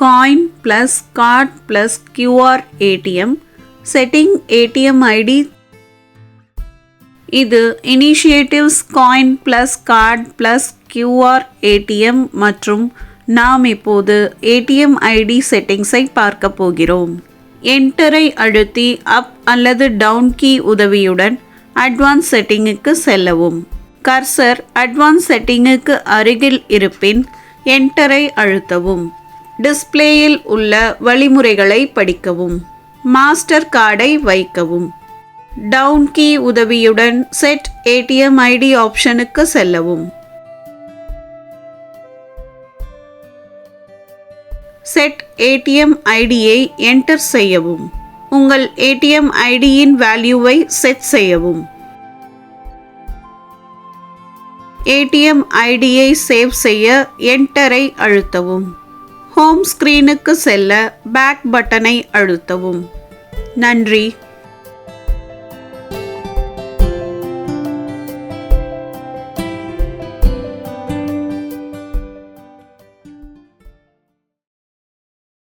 Coin plus card plus QR ATM. Setting ATM ID. இது initiatives coin plus card plus QR ATM மற்றும் நாம் இப்போது ATM ID செட்டிங்ஸை பார்க்க போகிறோம். என்டரை அழுத்தி அப் அல்லது டவுன் கீ உதவியுடன் அட்வான்ஸ் செட்டிங்குக்கு செல்லவும். கர்சர் அட்வான்ஸ் செட்டிங்குக்கு அருகில் இருப்பின் என்டரை அழுத்தவும். டிஸ்ப்ளேயில் உள்ள வழிமுறைகளை படிக்கவும். மாஸ்டர் கார்டை வைக்கவும். டவுன் கீ உதவியுடன் செட் ஏடிஎம் ஐடி ஆப்ஷனுக்கு செல்லவும். செட் ஏடிஎம் ஐடியை என்டர் செய்யவும். உங்கள் ஏடிஎம் ஐடியின் வேல்யூவை செட் செய்யவும். ஏடிஎம் ஐடியை சேவ் செய்ய என்டரை அழுத்தவும். ஹோம் ஸ்கிரீனுக்கு செல்ல பேக் பட்டனை அழுத்தவும். நன்றி.